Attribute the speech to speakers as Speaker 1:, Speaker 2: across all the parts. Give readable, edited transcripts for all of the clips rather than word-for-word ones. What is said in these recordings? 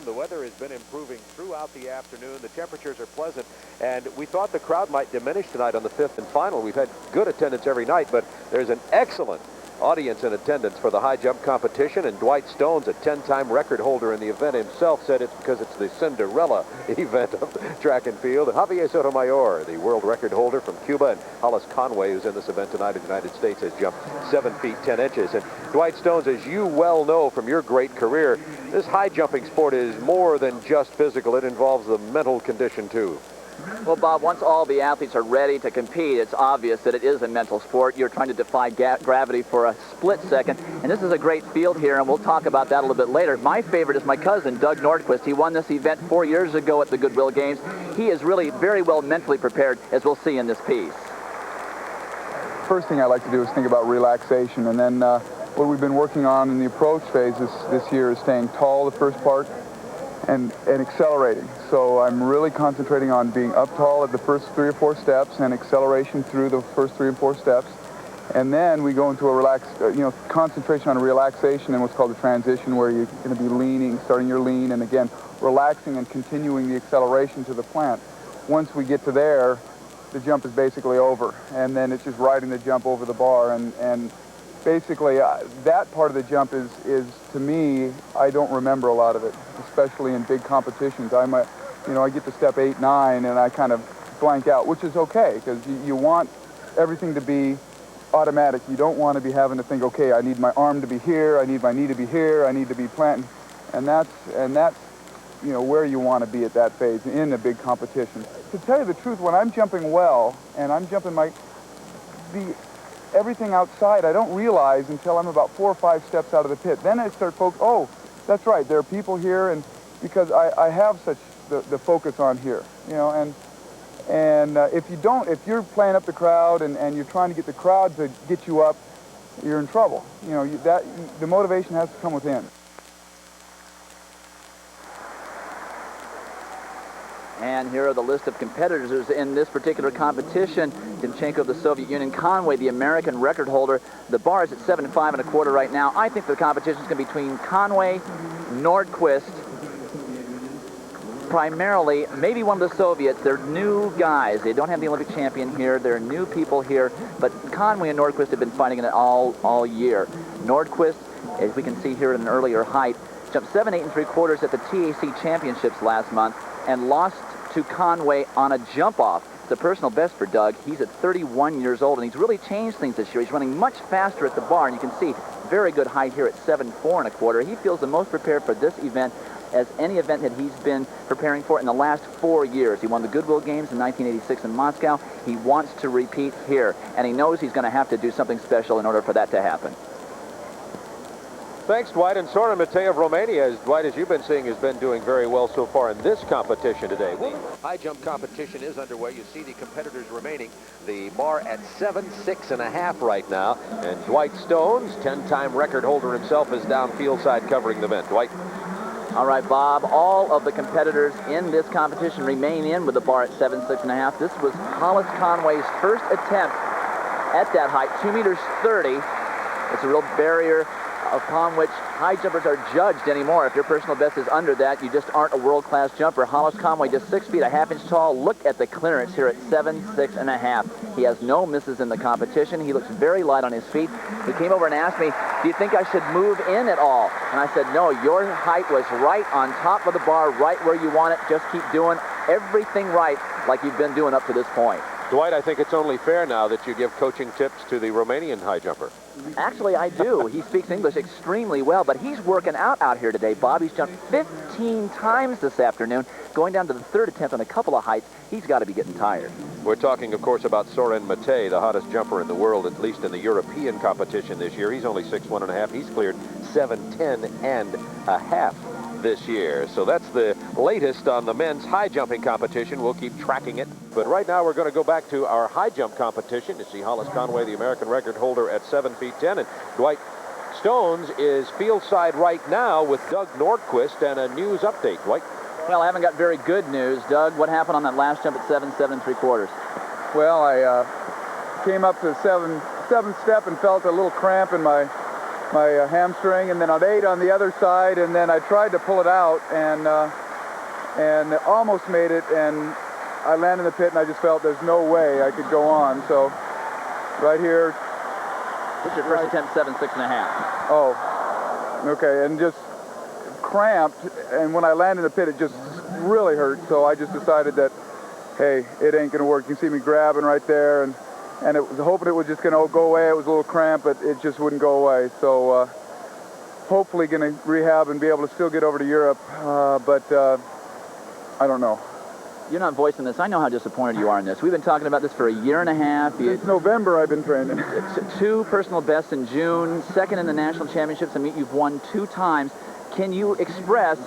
Speaker 1: The weather has been improving throughout the afternoon. The temperatures are pleasant, and we thought the crowd might diminish tonight on the fifth and final. We've had good attendance every night, but there's an excellent audience in attendance for the high jump competition, and Dwight Stones, a 10-time record holder in the event himself, said it's because it's the Cinderella event of track and field. Javier Sotomayor, the world record holder from Cuba, and Hollis Conway, who's in this event tonight in the United States, has jumped 7 feet 10 inches. And Dwight Stones, as you well know from your great career, this high jumping sport is more than just physical. It involves the mental condition too.
Speaker 2: Well, Bob, once all the athletes are ready to compete, it's obvious that it is a mental sport. You're trying to defy gravity for a split second, and this is a great field here, and we'll talk about that a little bit later. My favorite is my cousin, Doug Nordquist. He won this event 4 years ago at the Goodwill Games. He is really very well mentally prepared, as we'll see in this piece.
Speaker 3: First thing I like to do is think about relaxation, and then what we've been working on in the approach phase this year is staying tall the first part and accelerating. So I'm really concentrating on being up tall at the first 3 or 4 steps and acceleration through the first 3 and 4 steps. And then we go into a concentration on relaxation and what's called a transition, where you're going to be leaning, starting your lean, and again, relaxing and continuing the acceleration to the plant. Once we get to there, the jump is basically over. And then it's just riding the jump over the bar. And basically, that part of the jump is, to me, I don't remember a lot of it, especially in big competitions. I get to step 8, 9, and I kind of blank out, which is okay, because you want everything to be automatic. You don't want to be having to think, okay, I need my arm to be here, I need my knee to be here, I need to be planting, and that's where you want to be at that phase in a big competition. To tell you the truth, when I'm jumping well and I'm jumping everything outside, I don't realize until I'm about 4 or 5 steps out of the pit. Then I start focusing, oh, that's right, there are people here, and because I have such the focus on here, and if you're playing up the crowd and you're trying to get the crowd to get you up, you're in trouble. The motivation has to come within.
Speaker 2: And here are the list of competitors in this particular competition. Dymchenko of the Soviet Union, Conway, the American record holder. The bar is at 7.5 1/4 right now. I think the competition is going to be between Conway, Nordquist, primarily, maybe one of the Soviets. They're new guys. They don't have the Olympic champion here. They're new people here. But Conway and Nordquist have been fighting it all year. Nordquist, as we can see here at an earlier height, jumped 7 8 3/4 at the TAC Championships last month and lost to Conway on a jump-off. It's a personal best for Doug. He's at 31 years old, and he's really changed things this year. He's running much faster at the bar, and you can see very good height here at 7.4 1/4. He feels the most prepared for this event as any event that he's been preparing for in the last 4 years. He won the Goodwill Games in 1986 in Moscow. He wants to repeat here, and he knows he's going to have to do something special in order for that to happen.
Speaker 1: Thanks, Dwight. And Sorin Matei of Romania, as Dwight, as you've been seeing, has been doing very well so far in this competition today. The high jump competition is underway. You see the competitors remaining. The bar at 7 6 1/2 right now. And Dwight Stones, 10-time record holder himself, is down field side covering the event. Dwight.
Speaker 2: All right, Bob, all of the competitors in this competition remain in with the bar at 7 6 1/2. This was Hollis Conway's first attempt at that height, 2.30 meters. It's a real barrier upon which high jumpers are judged anymore. If your personal best is under that, you just aren't a world-class jumper. Hollis Conway just 6 feet, 1/2 inch tall. Look at the clearance here at 7 6 1/2. He has no misses in the competition. He looks very light on his feet. He came over and asked me, do you think I should move in at all? And I said, no, your height was right on top of the bar, right where you want it. Just keep doing everything right like you've been doing up to this point.
Speaker 1: Dwight, I think it's only fair now that you give coaching tips to the Romanian high jumper.
Speaker 2: Actually, I do. He speaks English extremely well, but he's working out here today, Bob. He's jumped 15 times this afternoon, going down to the 3rd attempt on a couple of heights. He's got to be getting tired. We're talking, of course, about Sorin Matei, the hottest jumper in the world, at least in the European competition this year. He's only 6'1 1/2". He's cleared 7'10 1/2 this year. So that's the latest on the men's high jumping competition. We'll keep tracking it. But right now we're going to go back to our high jump competition to see Hollis Conway, the American record holder, at 7 feet 10. And Dwight Stones is field side right now with Doug Nordquist, and a news update. Dwight? Well, I haven't got very good news. Doug, what happened on that last jump at 7 3/4?
Speaker 3: Well, I came up to the seven step and felt a little cramp in my hamstring, and then on 8 on the other side, and then I tried to pull it out and almost made it, and I landed in the pit, and I just felt there's no way I could go on. So right here.
Speaker 2: What's your first attempt? 7.6½.
Speaker 3: Oh, okay, and just cramped, and when I landed in the pit, it just really hurt. So I just decided that, hey, it ain't gonna work. You can see me grabbing right there, and it was hoping it was just gonna go away. It was a little cramp, but it just wouldn't go away. So hopefully gonna rehab and be able to still get over to Europe, but I don't know.
Speaker 2: You're not voicing this. I know how disappointed you are in this. We've been talking about this for a year and a half.
Speaker 3: Since November I've been training.
Speaker 2: 2 personal bests in June, 2nd in the national championships. I mean, you've won 2 times. Can you express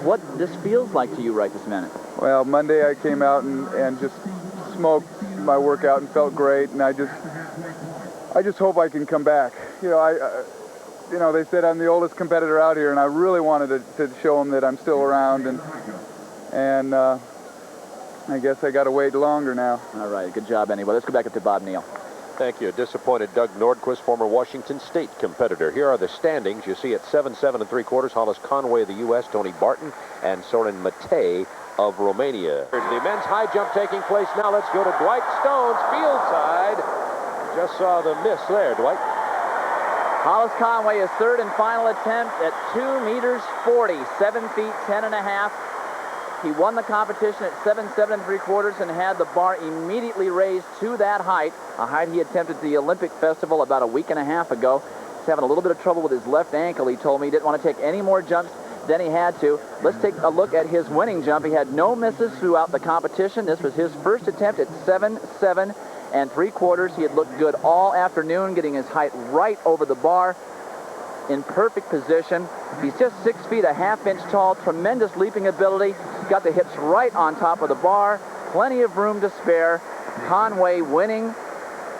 Speaker 2: what this feels like to you right this minute?
Speaker 3: Well, Monday I came out and just smoked my workout and felt great, and I just hope I can come back. You know, they said I'm the oldest competitor out here, and I really wanted to show them that I'm still around, and I guess I got to wait longer now.
Speaker 2: All right, good job anyway. Let's go back up to Bob Neal.
Speaker 1: Thank you. Disappointed Doug Nordquist, former Washington State competitor. Here are the standings. You see at 7.7¾ Hollis Conway of the U.S., Tony Barton, and Sorin Matei of Romania. The men's high jump taking place now. Let's go to Dwight Stone's field side. Just saw the miss there, Dwight.
Speaker 2: Hollis Conway, his 3rd and final attempt at 2 meters 40, 7 feet 10.5. He won the competition at 7.7¾ and had the bar immediately raised to that height, a height he attempted at the Olympic Festival about a week and a half ago. He's having a little bit of trouble with his left ankle, he told me. He didn't want to take any more jumps than he had to. Let's take a look at his winning jump. He had no misses throughout the competition. This was his first attempt at 7.7¾ He had looked good all afternoon, getting his height right over the bar in perfect position. He's just 6 feet a ½ inch tall, tremendous leaping ability. Got the hips right on top of the bar, plenty of room to spare. Conway winning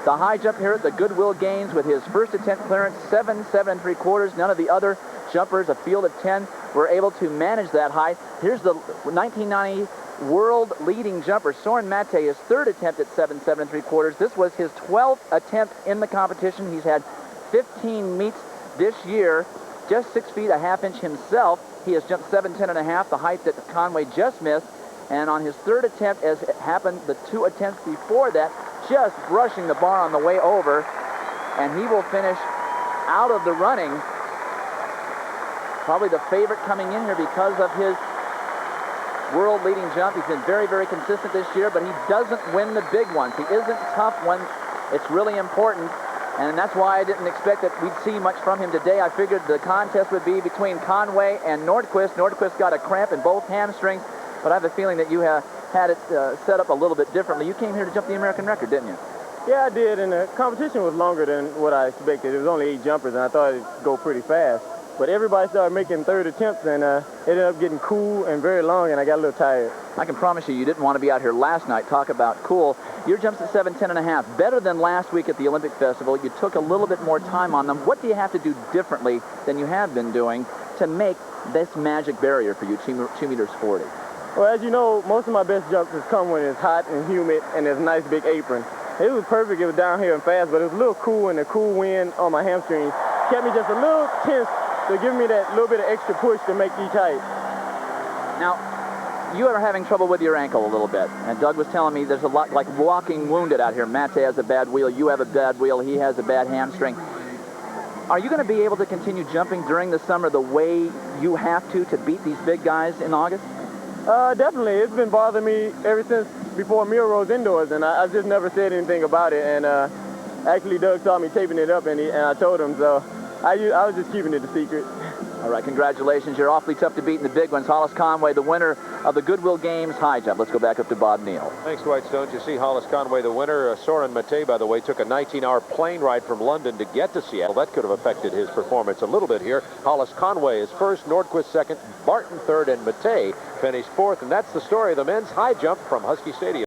Speaker 2: the high jump here at the Goodwill Games with his first attempt clearance, 7.7¾ None of the other jumpers, a field of 10, were able to manage that height. Here's the 1990 world leading jumper, Sorin Matei, his 3rd attempt at 7.7¾ This was his 12th attempt in the competition. He's had 15 meets this year, just 6 feet a ½ inch himself. He has jumped 7.10½, the height that Conway just missed. And on his 3rd attempt, as it happened the 2 attempts before that, just brushing the bar on the way over. And he will finish out of the running. Probably the favorite coming in here because of his world leading jump. He's been very, very consistent this year, but he doesn't win the big ones. He isn't tough when it's really important. And that's why I didn't expect that we'd see much from him today. I figured the contest would be between Conway and Nordquist. Nordquist got a cramp in both hamstrings, but I have a feeling that you have had it set up a little bit differently. You came here to jump the American record, didn't you?
Speaker 4: Yeah, I did, and the competition was longer than what I expected. It was only 8 jumpers, and I thought it'd go pretty fast. But everybody started making 3rd attempts, and it ended up getting cool and very long, and I got a little tired.
Speaker 2: I can promise you didn't want to be out here last night. Talk about cool. Your jumps at 7.10½, better than last week at the Olympic Festival. You took a little bit more time on them. What do you have to do differently than you have been doing to make this magic barrier for you, 2 meters 40?
Speaker 4: Well, as you know, most of my best jumps come when it's hot and humid and there's a nice big apron. It was perfect. It was downhill and fast, but it was a little cool, and the cool wind on my hamstrings kept me just a little tense to give me that little bit of extra push to make each height.
Speaker 2: Now, you are having trouble with your ankle a little bit, and Doug was telling me there's a lot like walking wounded out here. Matei has a bad wheel, you have a bad wheel, he has a bad hamstring. Are you going to be able to continue jumping during the summer the way you have to beat these big guys in August?
Speaker 4: Definitely. It's been bothering me ever since before Milrose indoors, and I just never said anything about it. And actually, Doug saw me taping it up, and I told him, so I was just keeping it a secret.
Speaker 2: All right, congratulations. You're awfully tough to beat in the big ones. Hollis Conway, the winner of the Goodwill Games high jump. Let's go back up to Bob Neal.
Speaker 1: Thanks, Dwight Stone. You see Hollis Conway, the winner. Sorin Matei, by the way, took a 19-hour plane ride from London to get to Seattle. That could have affected his performance a little bit here. Hollis Conway is 1st, Nordquist 2nd, Barton 3rd, and Matei finished 4th. And that's the story of the men's high jump from Husky Stadium.